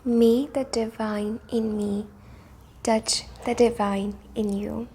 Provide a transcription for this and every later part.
May the divine in me touch the divine in you।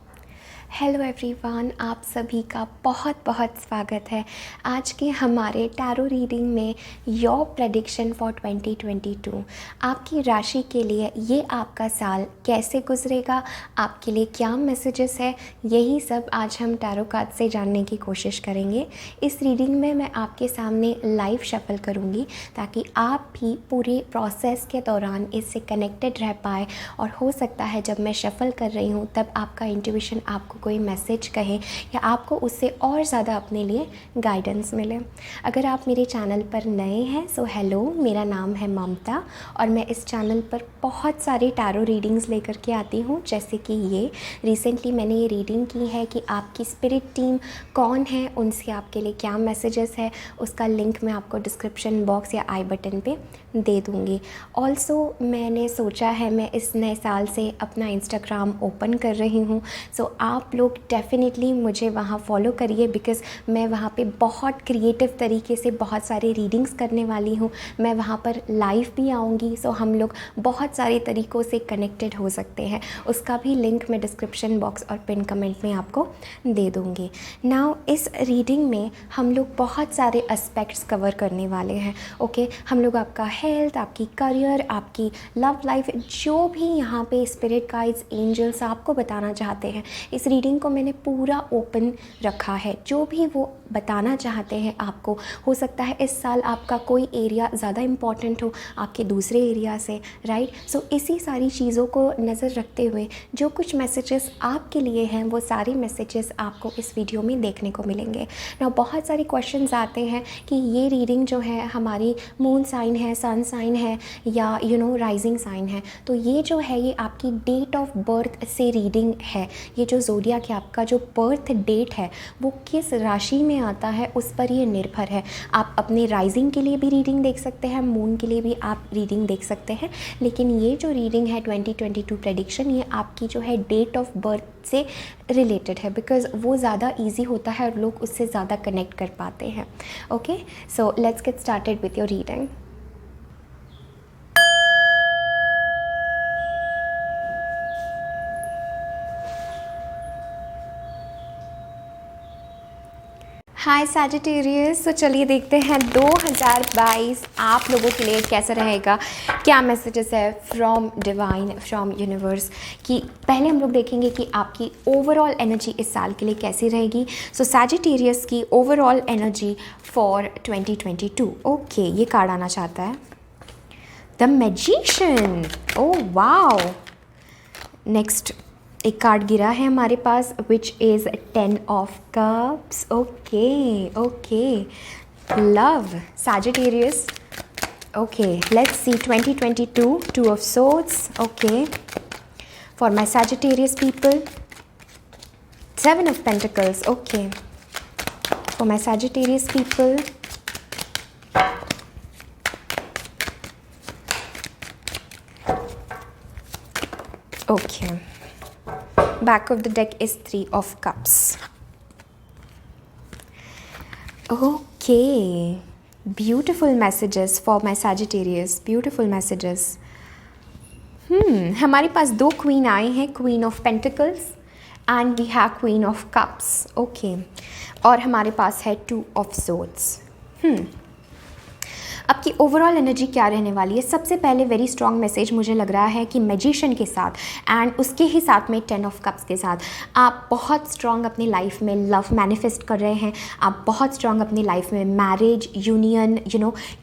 Hello everyone, आप सभी का बहुत बहुत स्वागत है आज के हमारे टैरो रीडिंग में योर प्रेडिक्शन फॉर 2022। आपकी राशि के लिए ये आपका साल कैसे गुजरेगा, आपके लिए क्या मैसेजेस है, यही सब आज हम टैरो कार्ड से जानने की कोशिश करेंगे। इस रीडिंग में मैं आपके सामने लाइव शफल करूँगी ताकि आप भी पूरे प्रोसेस के दौरान इससे कनेक्टेड रह पाए, और हो सकता है जब मैं शफल कर रही हूँ तब आपका इंट्यूशन आपको कोई मैसेज कहे या आपको उससे और ज़्यादा अपने लिए गाइडेंस मिले। अगर आप मेरे चैनल पर नए हैं सो हेलो, मेरा नाम है ममता और मैं इस चैनल पर बहुत सारे टैरो रीडिंग्स लेकर के आती हूँ। जैसे कि ये रिसेंटली मैंने ये रीडिंग की है कि आपकी स्पिरिट टीम कौन है, उनसे आपके लिए क्या मैसेजेस है, उसका लिंक मैं आपको डिस्क्रिप्शन बॉक्स या आई बटन पे दे दूँगी। ऑल्सो मैंने सोचा है मैं इस नए साल से अपना इंस्टाग्राम ओपन कर रही हूँ, सो आप लोग डेफिनेटली मुझे वहाँ फॉलो करिए बिकॉज़ मैं वहाँ पे बहुत क्रिएटिव तरीके से बहुत सारे रीडिंग्स करने वाली हूँ। मैं वहाँ पर लाइव भी आऊँगी, सो हम लोग बहुत सारे तरीक़ों से कनेक्टेड हो सकते हैं। उसका भी लिंक मैं डिस्क्रिप्शन बॉक्स और पिन कमेंट में आपको दे दूँगी। नाउ इस रीडिंग में हम लोग बहुत सारे एस्पेक्ट्स कवर करने वाले हैं। ओके, हम लोग आपका हेल्थ, आपकी करियर, आपकी लव लाइफ, जो भी यहाँ पे स्पिरिट गाइड्स, एंजल्स आपको बताना चाहते हैं, इस रीडिंग को मैंने पूरा ओपन रखा है। जो भी वो बताना चाहते हैं आपको, हो सकता है इस साल आपका कोई एरिया ज़्यादा इम्पॉर्टेंट हो आपके दूसरे एरिया से, राइट। सो इसी सारी चीज़ों को नज़र रखते हुए जो कुछ मैसेजेस आपके लिए हैं वो सारे मैसेजेस आपको इस वीडियो में देखने को मिलेंगे ना। बहुत सारे क्वेश्चंस आते हैं कि ये रीडिंग जो है हमारी मून साइन है, सन साइन है या राइजिंग साइन है, तो ये जो है ये आपकी डेट ऑफ बर्थ से रीडिंग है। ये जो ज़ोडिएक है, आपका जो बर्थ डेट है वो किस राशि में आता है उस पर ये निर्भर है। आप अपने राइजिंग के लिए भी रीडिंग देख सकते हैं, मून के लिए भी आप रीडिंग देख सकते हैं, लेकिन ये जो रीडिंग है 2022 प्रेडिक्शन, ये आपकी जो है डेट ऑफ बर्थ से रिलेटेड है बिकॉज़ वो ज़्यादा ईजी होता है और लोग उससे ज़्यादा कनेक्ट कर पाते हैं। Okay, so let's get started with your reading. Hi Sagittarius, तो चलिए देखते हैं 2022 आप लोगों के लिए कैसा रहेगा, क्या मैसेजेस है फ्रॉम डिवाइन, फ्रॉम यूनिवर्स। कि पहले हम लोग देखेंगे कि आपकी ओवरऑल एनर्जी इस साल के लिए कैसी रहेगी। सो सैजिटेरियस की ओवरऑल एनर्जी फॉर 2022। ओके, ये कार्ड आना चाहता है the magician. Oh wow, next एक कार्ड गिरा है हमारे पास which is 10 of cups. Okay okay, love Sagittarius. Okay, let's see 2022 2 of swords. Okay, for my Sagittarius people 7 of pentacles. Okay, for my Sagittarius people okay, back of the deck is 3 of cups. Okay, beautiful messages for my Sagittarius, beautiful messages. हमारे पास 2 queen आए हैं, queen of pentacles and we have queen of cups. Okay, और हमारे पास है 2 of swords. आपकी overall energy क्या रहने वाली है? सबसे पहले वेरी स्ट्रॉन्ग मैसेज मुझे लग रहा है कि मैजिशियन के साथ एंड उसके ही साथ में 10 ऑफ कप्स के साथ आप बहुत स्ट्रॉन्ग अपनी लाइफ में लव मैनिफेस्ट कर रहे हैं। आप बहुत स्ट्रॉन्ग अपनी लाइफ में मैरिज, यूनियन,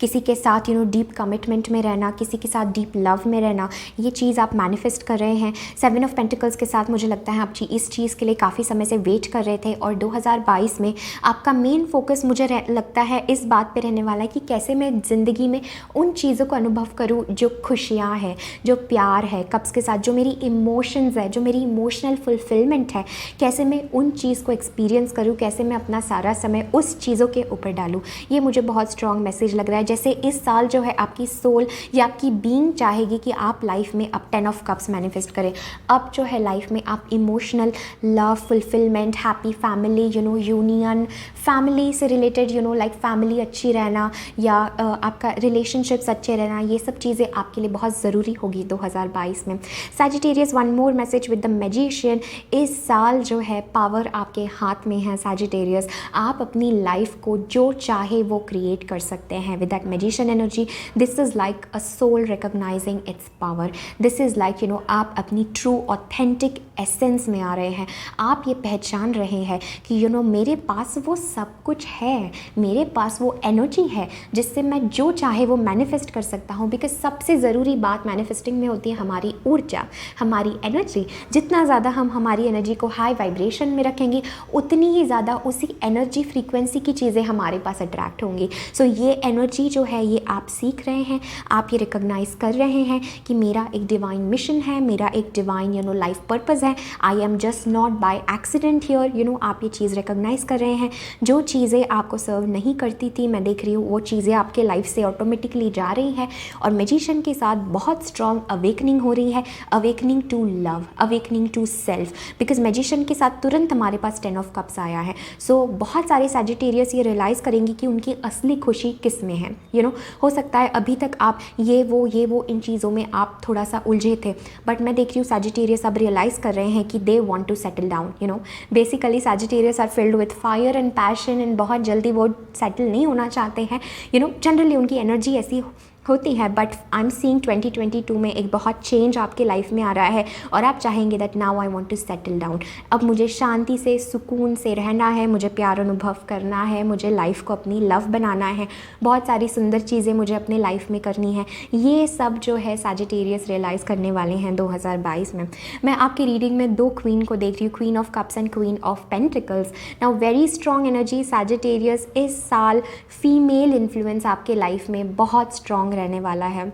किसी के साथ डीप कमिटमेंट में रहना, किसी के साथ डीप लव में रहना, ये चीज़ आप मैनिफेस्ट कर रहे हैं। 7 ऑफ पेंटिकल्स के साथ मुझे लगता है आप इस चीज़ के लिए काफ़ी समय से वेट कर रहे थे, और 2022 में आपका मेन फोकस मुझे लगता है इस बात पे रहने वाला है कि कैसे मैं ज़िंदगी में उन चीज़ों को अनुभव करूँ जो खुशियाँ हैं, जो प्यार है कप्स के साथ, जो मेरी इमोशंस है, जो मेरी इमोशनल फुलफिलमेंट है, कैसे मैं उन चीज़ को एक्सपीरियंस करूँ, कैसे मैं अपना सारा समय उस चीज़ों के ऊपर डालूँ। ये मुझे बहुत स्ट्रॉन्ग मैसेज लग रहा है। जैसे इस साल जो है आपकी सोल या आपकी बीइंग चाहेगी कि आप लाइफ में अब 10 ऑफ कप्स मैनिफेस्ट करें। अब जो है लाइफ में आप emotional love, fulfilment, happy family, union, family से रिलेटेड लाइक फैमिली अच्छी रहना, या आपका रिलेशनशिप्स अच्छे रहना, ये सब चीज़ें आपके लिए बहुत ज़रूरी होगी 2022 में। Sagittarius, one more message with the magician, इस साल जो है पावर आपके हाथ में है सैजिटेरियस। आप अपनी लाइफ को जो चाहे वो क्रिएट कर सकते हैं with that magician energy. This is like a soul recognizing its power. This is like आप अपनी ट्रू ऑथेंटिक एसेंस में आ रहे हैं। आप ये पहचान रहे हैं कि मेरे पास वो सब कुछ है, मेरे पास वो एनर्जी है जिससे मैं जो चाहे वो मैनिफेस्ट कर सकता हूँ। बिकॉज सबसे ज़रूरी बात मैनिफेस्टिंग में होती है हमारी ऊर्जा, हमारी एनर्जी। जितना ज़्यादा हम हमारी एनर्जी को हाई वाइब्रेशन में रखेंगे, उतनी ही ज़्यादा उसी एनर्जी फ्रीक्वेंसी की चीज़ें हमारे पास अट्रैक्ट होंगी। सो ये एनर्जी जो है ये आप सीख रहे हैं, आप ये रिकॉग्नाइज कर रहे हैं कि मेरा एक डिवाइन मिशन है, मेरा एक डिवाइन लाइफ पर्पज़ है। I am just not by accident here. आप ये चीज़ रिकॉग्नाइज कर रहे हैं। जो चीज़ें आपको सर्व नहीं करती थी, मैं देख रही हूँ वो चीज़ें आपके लाइफ से ऑटोमेटिकली जा रही हैं। और मैजिशियन के साथ बहुत स्ट्रॉन्ग अवेकनिंग हो रही है, awakening to love, awakening to self. Because magician के साथ तुरंत हमारे पास 10 ऑफ कप्स आया है। सो बहुत सारे सैजिटेरियस ये रियलाइज़ करेंगे कि उनकी असली खुशी किस में है। हो सकता है अभी तक आप ये वो इन चीज़ों में आप थोड़ा सा उलझे थे, बट मैं देख रही हूँ सैजिटेरियस अब रियलाइज़ कर रहे हैं कि they want to settle down. Basically Sagittarius are filled with fire and passion, and बहुत जल्दी वो सेटल नहीं होना चाहते हैं। जनरली उनकी एनर्जी ऐसी होती है। बट आई एम सीइंग 2022 में एक बहुत चेंज आपके लाइफ में आ रहा है और आप चाहेंगे that now I want to settle down. अब मुझे शांति से, सुकून से रहना है, मुझे प्यार अनुभव करना है, मुझे लाइफ को अपनी लव बनाना है, बहुत सारी सुंदर चीज़ें मुझे अपने लाइफ में करनी है। ये सब जो है सैजिटेरियस रियलाइज़ करने वाले हैं 2022 में। मैं आपकी रीडिंग में 2 क्वीन को देख रही हूँ, queen of cups and queen of pentacles. Now very strong energy Sagittarius, इस साल फीमेल इन्फ्लुएंस आपके लाइफ में बहुत स्ट्रॉन्ग रहने वाला है।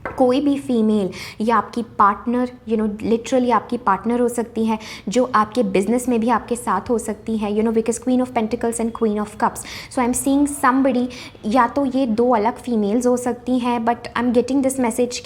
कोई भी फीमेल या आपकी पार्टनर, लिटरली आपकी पार्टनर हो सकती है, जो आपके बिजनेस में भी आपके साथ हो सकती है, because queen of pentacles and queen of cups. So I am seeing somebody, या तो ये 2 अलग फीमेल्स हो सकती हैं, but I am getting this message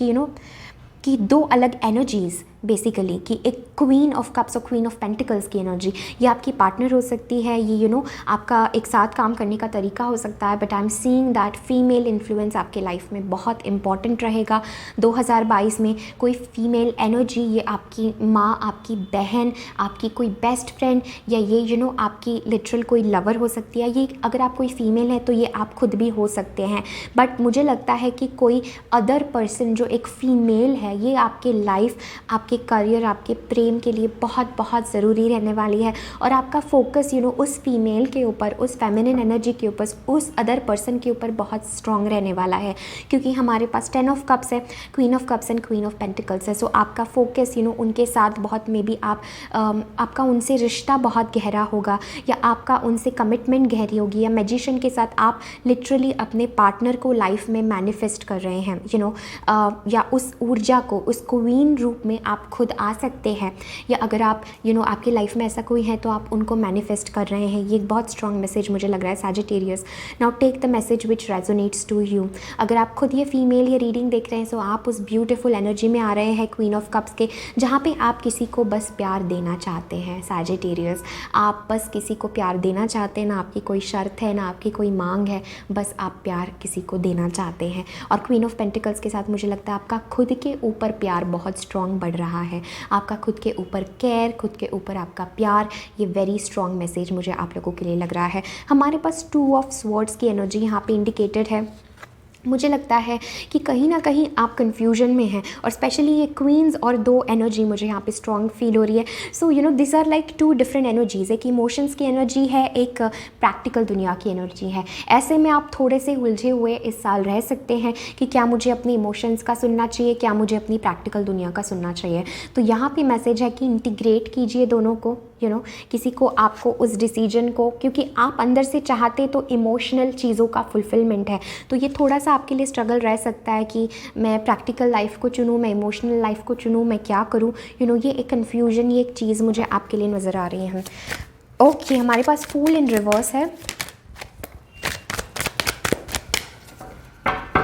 कि 2 अलग एनर्जीज़ बेसिकली, कि एक क्वीन ऑफ कप्स और क्वीन ऑफ पेंटिकल्स की एनर्जी, ये आपकी पार्टनर हो सकती है, ये आपका एक साथ काम करने का तरीका हो सकता है। But I am seeing that female influence आपके लाइफ में बहुत इंपॉर्टेंट रहेगा 2022 में। कोई फीमेल एनर्जी, ये आपकी माँ, आपकी बहन, आपकी कोई बेस्ट फ्रेंड, या ये आपकी लिटरल कोई लवर हो सकती है। ये अगर आप कोई फीमेल है तो ये आप खुद भी हो सकते हैं। बट मुझे लगता है कि कोई अदर पर्सन जो एक फ़ीमेल है, ये आपके लाइफ, आपके करियर, आपके प्रेम के लिए बहुत बहुत ज़रूरी रहने वाली है। और आपका फोकस उस फीमेल के ऊपर, उस फेमिनिन एनर्जी के ऊपर, उस अदर पर्सन के ऊपर बहुत स्ट्रॉन्ग रहने वाला है, क्योंकि हमारे पास 10 ऑफ कप्स है, queen of cups and queen of pentacles है। सो आपका फोकस उनके साथ बहुत, मे बी आपका उनसे रिश्ता बहुत गहरा होगा, या आपका उनसे कमिटमेंट गहरी होगी, या मैजिशियन के साथ आप लिटरली अपने पार्टनर को लाइफ में मैनिफेस्ट कर रहे हैं, या उस ऊर्जा को, उस क्वीन रूप में आप खुद आ सकते हैं, या अगर आप आपकी लाइफ में ऐसा कोई है तो आप उनको मैनिफेस्ट कर रहे हैं। ये एक बहुत स्ट्रॉन्ग मैसेज मुझे लग रहा है Sagittarius. Now take the message which resonates to you. अगर आप खुद ये फीमेल ये रीडिंग देख रहे हैं, तो आप उस ब्यूटीफुल एनर्जी में आ रहे हैं क्वीन ऑफ कप्स के, जहाँ पे आप किसी को बस प्यार देना चाहते हैं सैजिटेरियस। आप बस किसी को प्यार देना चाहते हैं, ना आपकी कोई शर्त है, ना आपकी कोई मांग है, बस आप प्यार किसी को देना चाहते हैं। और क्वीन ऑफ पेंटिकल्स के साथ मुझे लगता है आपका खुद के ऊपर प्यार बहुत स्ट्रॉन्ग बढ़ रहा है, आपका खुद के ऊपर केयर, खुद के ऊपर आपका प्यार। ये वेरी स्ट्रॉन्ग मैसेज मुझे आप लोगों के लिए लग रहा है। हमारे पास 2 ऑफ स्वॉर्ड्स की एनर्जी यहाँ पे इंडिकेटेड है। मुझे लगता है कि कहीं ना कहीं आप कन्फ्यूजन में हैं, और स्पेशली ये क्वींस और 2 एनर्जी मुझे यहाँ पे स्ट्रॉन्ग फील हो रही है। So this are like 2 different energies. एक इमोशंस की एनर्जी है, एक प्रैक्टिकल दुनिया की एनर्जी है। ऐसे में आप थोड़े से उलझे हुए इस साल रह सकते हैं कि क्या मुझे अपनी इमोशंस का सुनना चाहिए, क्या मुझे अपनी प्रैक्टिकल दुनिया का सुनना चाहिए। तो यहाँ पे मैसेज है कि इंटीग्रेट कीजिए दोनों को, किसी को, आपको उस डिसीजन को, क्योंकि आप अंदर से चाहते तो इमोशनल चीज़ों का फुलफिलमेंट है। तो ये थोड़ा सा आपके लिए स्ट्रगल रह सकता है कि मैं प्रैक्टिकल लाइफ को चुनूँ, मैं इमोशनल लाइफ को चुनूँ, मैं क्या करूँ। ये एक कन्फ्यूजन, ये एक चीज़ मुझे आपके लिए नज़र आ रही है। ओके, हमारे पास फूल इन रिवर्स है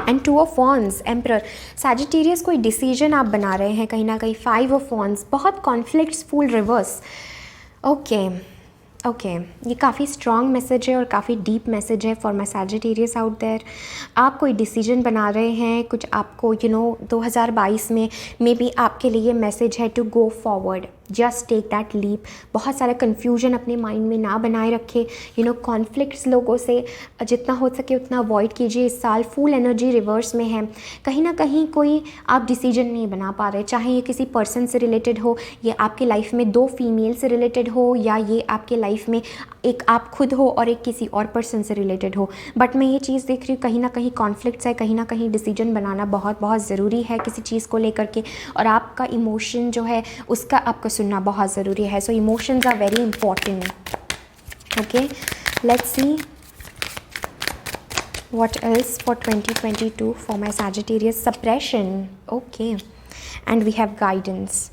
and 2 of wands, emperor. Sagittarius कोई डिसीजन आप बना रहे हैं कहीं ना कहीं। 5 ऑफ वॉन्ड्स, बहुत conflicts, fool reverse. Okay, okay ये काफ़ी स्ट्रॉन्ग मैसेज है और काफ़ी डीप मैसेज है for my Sagittarius out there. आप कोई डिसीजन बना रहे हैं, कुछ आपको 2022 में मे बी आपके लिए मैसेज है to go forward, just take that leap. बहुत सारा कन्फ्यूजन अपने माइंड में ना बनाए रखे। कॉन्फ्लिक्ट्स लोगों से जितना हो सके उतना अवॉइड कीजिए। इस साल फुल एनर्जी रिवर्स में है। कहीं ना कहीं कोई आप डिसीजन नहीं बना पा रहे, चाहे ये किसी पर्सन से रिलेटेड हो, ये आपके लाइफ में 2 फीमेल से रिलेटेड हो, या ये आपके लाइफ में एक आप खुद हो और एक किसी और पर्सन से रिलेटेड हो। बट मैं ये चीज़ देख रही हूँ कहीं ना कहीं कॉन्फ्लिक्ट्स है, कहीं ना कहीं डिसीजन बनाना बहुत बहुत ज़रूरी है किसी चीज़ को लेकर के, और आपका इमोशन जो है उसका आपको सुनना बहुत ज़रूरी है। So emotions are very important. Okay, let's see what else for 2022 for my Sagittarius. Suppression, okay, and we have guidance.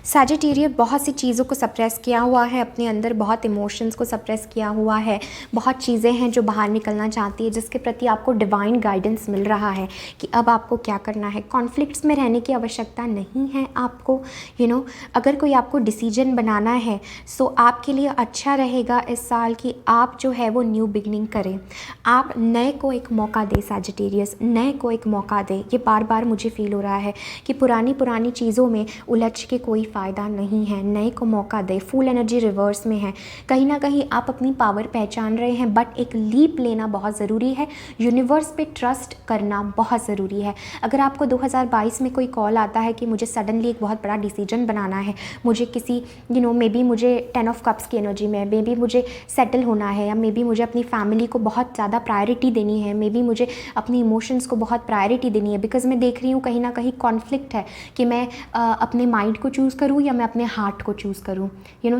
Sagittarius बहुत सी चीज़ों को सप्रेस किया हुआ है अपने अंदर, बहुत इमोशंस को सप्रेस किया हुआ है, बहुत चीज़ें हैं जो बाहर निकलना चाहती है, जिसके प्रति आपको डिवाइन गाइडेंस मिल रहा है कि अब आपको क्या करना है। कॉन्फ्लिक्ट्स में रहने की आवश्यकता नहीं है आपको। अगर कोई आपको डिसीजन बनाना है सो आपके लिए अच्छा रहेगा इस साल कि आप जो है वो न्यू बिगनिंग करें, आप नए को एक मौका दें। सैजिटेरियस नए को एक मौका दें। ये बार बार मुझे फील हो रहा है कि पुरानी चीज़ों में उलझ के कोई फ़ायदा नहीं है, नए को मौका दे। फुल एनर्जी रिवर्स में है। कहीं ना कहीं आप अपनी पावर पहचान रहे हैं, बट एक लीप लेना बहुत ज़रूरी है। यूनिवर्स पे ट्रस्ट करना बहुत ज़रूरी है। अगर आपको 2022 में कोई कॉल आता है कि मुझे सडनली एक बहुत बड़ा डिसीजन बनाना है, मुझे किसी मे बी मुझे 10 ऑफ कप्स की एनर्जी में, मे बी मुझे सेटल होना है, या मे बी मुझे अपनी फैमिली को बहुत ज़्यादा प्रायोरिटी देनी है, मे बी मुझे अपनी इमोशंस को बहुत प्रायोरिटी देनी है, बिकॉज मैं देख रही हूँ कहीं ना कहीं कॉन्फ्लिक्ट है कि मैं अपने माइंड को चूज़ करूँ या मैं अपने हार्ट को चूज़ करूँ।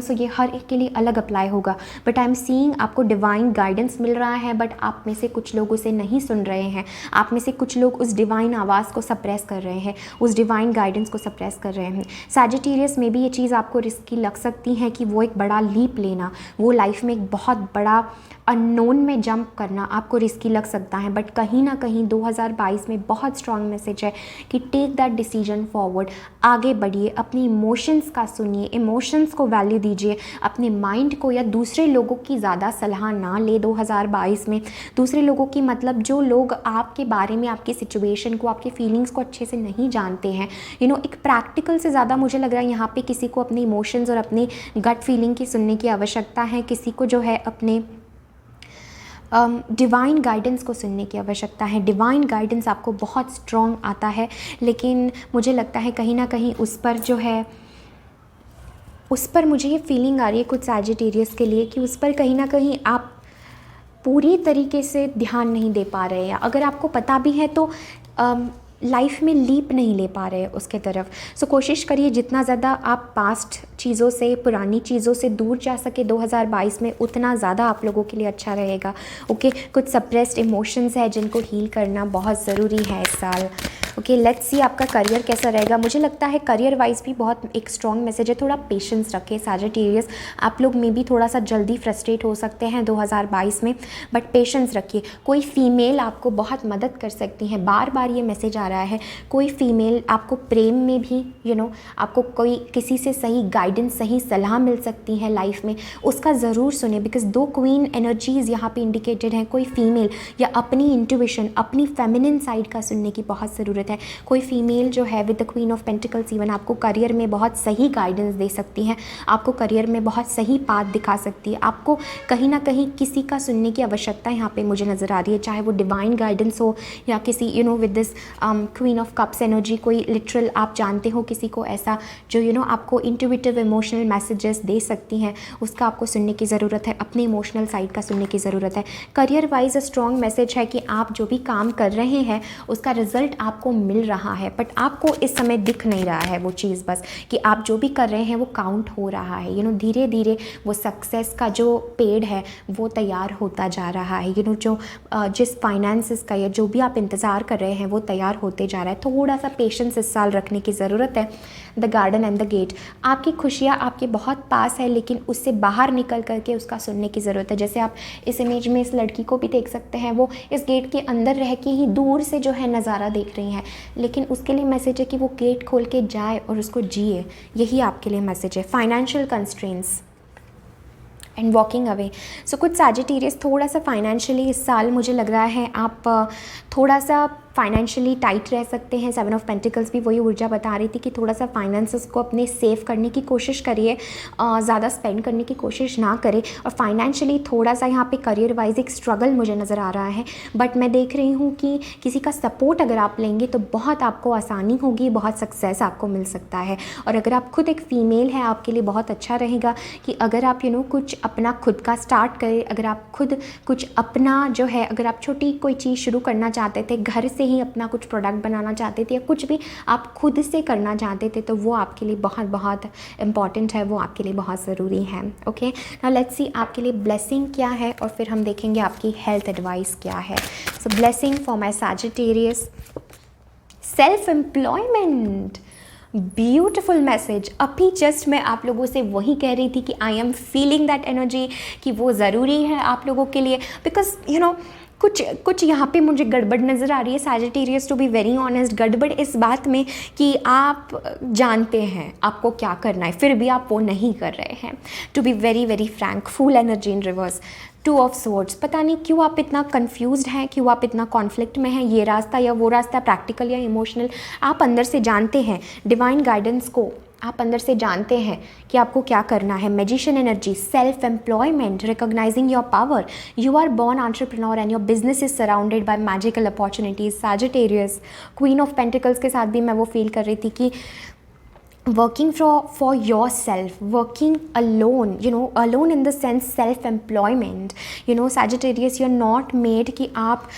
सो ये हर एक के लिए अलग अप्लाई होगा। बट आई एम सीइंग आपको डिवाइन गाइडेंस मिल रहा है, बट आप में से कुछ लोग उसे नहीं सुन रहे हैं। आप में से कुछ लोग उस डिवाइन आवाज़ को सप्रेस कर रहे हैं, उस डिवाइन गाइडेंस को सप्रेस कर रहे हैं। सैजिटेरियस में भी ये चीज़ आपको रिस्की लग सकती है कि वो एक बड़ा लीप लेना, वो लाइफ में एक बहुत बड़ा अननोन में जंप करना आपको रिस्की लग सकता है। बट कहीं ना कहीं 2022 में बहुत स्ट्रॉन्ग मैसेज है कि टेक दैट डिसीजन फॉरवर्ड, आगे बढ़िए, अपनी इमोशंस का सुनिए, इमोशंस को वैल्यू दीजिए, अपने माइंड को या दूसरे लोगों की ज़्यादा सलाह ना ले 2022 में। दूसरे लोगों की मतलब जो लोग आपके बारे में, आपकी सिचुएशन को, आपकी फीलिंग्स को अच्छे से नहीं जानते हैं, एक प्रैक्टिकल से ज़्यादा मुझे लग रहा है यहाँ पे किसी को अपने इमोशंस और अपनी गट फीलिंग की सुनने की आवश्यकता है। किसी को जो है अपने डिवाइन गाइडेंस को सुनने की आवश्यकता है। डिवाइन गाइडेंस आपको बहुत स्ट्रॉन्ग आता है, लेकिन मुझे लगता है कहीं ना कहीं उस पर मुझे ये फीलिंग आ रही है कुछ सैजिटेरियस के लिए कि उस पर कहीं ना कहीं आप पूरी तरीके से ध्यान नहीं दे पा रहे हैं। अगर आपको पता भी है तो लाइफ में लीप नहीं ले पा रहे उसके तरफ। सो कोशिश करिए जितना ज़्यादा आप पास्ट चीज़ों से, पुरानी चीज़ों से दूर जा सके 2022 में, उतना ज़्यादा आप लोगों के लिए अच्छा रहेगा। ओके, कुछ सप्रेस्ड इमोशंस है जिनको हील करना बहुत ज़रूरी है इस साल। ओके, लेट्स सी आपका करियर कैसा रहेगा। मुझे लगता है करियर वाइज भी बहुत एक स्ट्रॉन्ग मैसेज है। थोड़ा पेशेंस रखें सैजिटेरियस। आप लोग में भी थोड़ा सा जल्दी फ्रस्ट्रेट हो सकते हैं 2022 में, बट पेशेंस रखिए। कोई फीमेल आपको बहुत मदद कर सकती है, बार बार ये मैसेज आ रहा है। कोई फीमेल आपको प्रेम में भी आपको कोई किसी से सही गाइडेंस, सही सलाह मिल सकती है लाइफ में, उसका ज़रूर सुने, बिकॉज 2 क्वीन एनर्जीज़ यहाँ पे इंडिकेटेड हैं। कोई फीमेल या अपनी इंट्यूशन, अपनी फेमिनिन साइड का सुनने की बहुत ज़रूरत है। कोई फीमेल जो है with the queen of pentacles even आपको करियर में बहुत सही गाइडेंस दे सकती है, आपको करियर में बहुत सही पाथ दिखा सकती है। आपको कहीं ना कहीं किसी का सुनने की आवश्यकता यहाँ पे मुझे नज़र आ रही है, चाहे वो डिवाइन गाइडेंस हो या किसी with this queen of cups energy, कोई लिटरल आप जानते हो किसी को ऐसा जो आपको इंट्यूटिव इमोशनल मैसेजेस दे सकती हैं, उसका आपको सुनने की ज़रूरत है, अपने इमोशनल साइड का सुनने की ज़रूरत है। करियर वाइज स्ट्रॉन्ग मैसेज है कि आप जो भी काम कर रहे हैं उसका रिजल्ट आपको मिल रहा है, बट आपको इस समय दिख नहीं रहा है वो चीज़, बस कि आप जो भी कर रहे हैं वो काउंट हो रहा है। धीरे धीरे वो सक्सेस का जो पेड़ है वो तैयार होता जा रहा है। जो जिस फाइनेंसेस का या जो भी आप इंतज़ार कर रहे हैं वो तैयार होते जा रहा है। थोड़ा सा पेशेंस इस साल रखने की ज़रूरत है। The garden and the gate, आपकी खुशियाँ आपके बहुत पास है, लेकिन उससे बाहर निकल करके उसका सुनने की ज़रूरत है। जैसे आप इस इमेज में इस लड़की को भी देख सकते हैं, वो इस गेट के अंदर रह के ही दूर से जो है नज़ारा देख रही हैं, लेकिन उसके लिए मैसेज है कि वो गेट खोल के जाए और उसको जिए। यही आपके लिए मैसेज है। Financial constraints, and walking away. So कुछ सैजिटेरियस थोड़ा सा फाइनेंशियली इस साल मुझे लग रहा है आप थोड़ा सा फाइनेंशियली टाइट रह सकते हैं। 7 ऑफ पेंटिकल्स भी वही ऊर्जा बता रही थी कि थोड़ा सा फाइनेंसेस को अपने सेव करने की कोशिश करिए, ज़्यादा स्पेंड करने की कोशिश ना करें। और फाइनेंशियली थोड़ा सा यहाँ पे करियर वाइज एक स्ट्रगल मुझे नज़र आ रहा है, बट मैं देख रही हूँ कि किसी का सपोर्ट अगर आप लेंगे तो बहुत आपको आसानी होगी, बहुत सक्सेस आपको मिल सकता है। और अगर आप खुद एक फ़ीमेल हैं, आपके लिए बहुत अच्छा रहेगा कि अगर आप कुछ अपना खुद का स्टार्ट करें, अगर आप खुद कुछ अपना जो है, अगर आप छोटी कोई चीज़ शुरू करना चाहते थे, घर से ही अपना कुछ प्रोडक्ट बनाना चाहते थे, या कुछ भी आप खुद से करना चाहते थे, तो वो आपके लिए बहुत बहुत इम्पॉर्टेंट है, वो आपके लिए बहुत ज़रूरी है। ओके, नाउ लेट्स सी आपके लिए ब्लेसिंग क्या है, और फिर हम देखेंगे आपकी हेल्थ एडवाइस क्या है। So blessing for my Sagittarius, self employment, beautiful message. अभी जस्ट मैं आप लोगों से वही कह रही थी कि I am feeling that energy कि वो ज़रूरी है आप लोगों के लिए, बिकॉज कुछ यहाँ पे मुझे गड़बड़ नज़र आ रही है Sagittarius, to be very honest. गड़बड़ इस बात में कि आप जानते हैं आपको क्या करना है, फिर भी आप वो नहीं कर रहे हैं। To be very very frank, fool energy in reverse, 2 of swords. पता नहीं क्यों आप इतना कंफ्यूज्ड हैं, क्यों आप इतना कॉन्फ्लिक्ट में हैं, ये रास्ता या वो रास्ता, प्रैक्टिकल या इमोशनल। आप अंदर से जानते हैं डिवाइन गाइडेंस को, आप अंदर से जानते हैं कि आपको क्या करना है। Magician energy, self employment, recognizing your power, you are born entrepreneur and your business is surrounded by magical opportunities. Sagittarius, queen of pentacles के साथ भी मैं वो फील कर रही थी कि working for yourself, working alone, alone in the sense self employment. Sagittarius, you're not made कि आप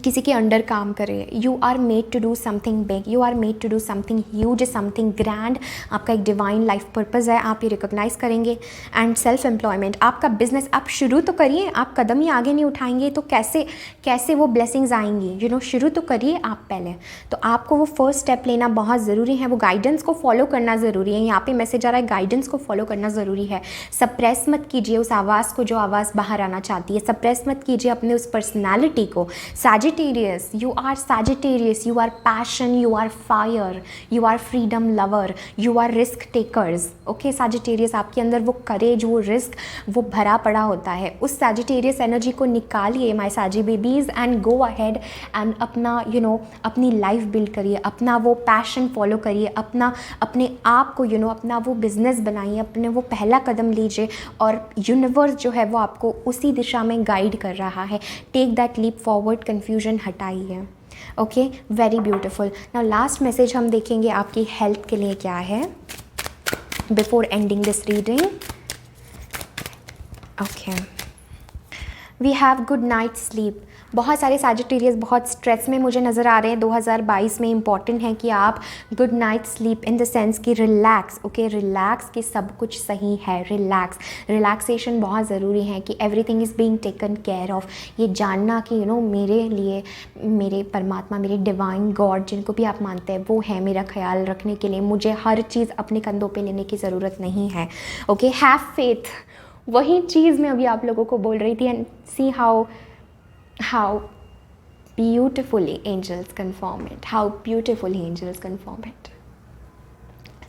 किसी के अंडर काम करें। You are made to do something big, you are made to do something huge, something grand. आपका एक divine life purpose है, आप ये रिकॉग्नाइज़ करेंगे। एंड सेल्फ एम्प्लॉयमेंट, आपका बिजनेस आप शुरू तो करिए, आप कदम ही आगे नहीं उठाएंगे तो कैसे वो ब्लेसिंग्स आएंगी। शुरू तो करिए आप पहले, तो आपको वो फर्स्ट स्टेप लेना बहुत ज़रूरी है, वो गाइडेंस को फॉलो करना ज़रूरी है। यहाँ पे मैसेज आ रहा है गाइडेंस को फॉलो करना ज़रूरी है। सप्रेस मत कीजिए उस आवाज़ को जो आवाज़ बाहर आना चाहती है, सप्रेस मत कीजिए अपने उस पर्सनैलिटी को। Sagittarius, you are Sagittarius, you are passion, you are fire, you are freedom lover, you are risk takers. Okay, Sagittarius, आपके अंदर वो करेज, वो रिस्क, वो भरा पड़ा होता है। उस Sagittarius एनर्जी को निकालिए my Sagi babies and go ahead and अपना अपनी लाइफ बिल्ड करिए, अपना वो पैशन फॉलो करिए, अपने आप को अपना वो बिजनेस बनाइए, अपने वो पहला कदम लीजिए, और यूनिवर्स जो है वो आपको उसी दिशा में गाइड कर रहा है। Take that leap forward, confusion हटाइए। Okay, very beautiful. Now last message हम देखेंगे आपकी हेल्थ के लिए क्या है before ending this reading. Okay, we have good night sleep. बहुत सारे सैजिटेरियस बहुत स्ट्रेस में मुझे नज़र आ रहे हैं। 2022 में इंपॉर्टेंट है कि आप good night sleep in the sense कि रिलैक्स। ओके, रिलैक्स कि सब कुछ सही है, रिलैक्सेशन बहुत ज़रूरी है कि everything is being taken care of. ये जानना कि मेरे लिए मेरे परमात्मा, मेरे डिवाइन गॉड जिनको भी आप मानते हैं, वो है मेरा ख्याल रखने के लिए। मुझे हर चीज़ अपने कंधों पे लेने की ज़रूरत नहीं है। ओके, हैव फेथ, वही चीज़ मैं अभी आप लोगों को बोल रही थी। And see how beautifully angels confirm it, how beautifully angels confirm it.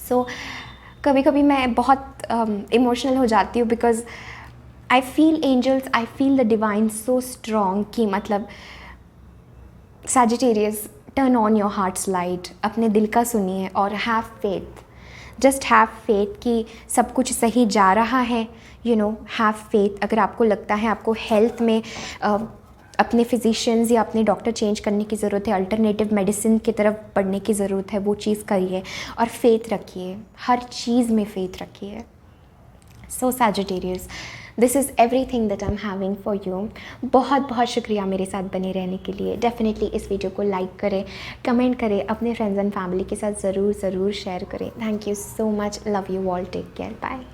So कभी कभी मैं बहुत इमोशनल हो जाती हूँ, because I feel angels, I feel the divine so strong कि मतलब Sagittarius, turn on your heart's light, अपने दिल का सुनिए और have faith, just have faith कि सब कुछ सही जा रहा है। Have faith. अगर आपको लगता है आपको हेल्थ में अपने फिजिशियंस या अपने डॉक्टर चेंज करने की ज़रूरत है, अल्टरनेटिव मेडिसिन की तरफ बढ़ने की ज़रूरत है, वो चीज़ करिए और फेथ रखिए, हर चीज़ में फेथ रखिए। So Sagittarius, this is everything that I am having for you. बहुत बहुत शुक्रिया मेरे साथ बने रहने के लिए। डेफिनेटली इस वीडियो को लाइक करें, कमेंट करें, अपने फ्रेंड्स एंड फैमिली के साथ ज़रूर शेयर करें। Thank you so much, love you all, take care, bye.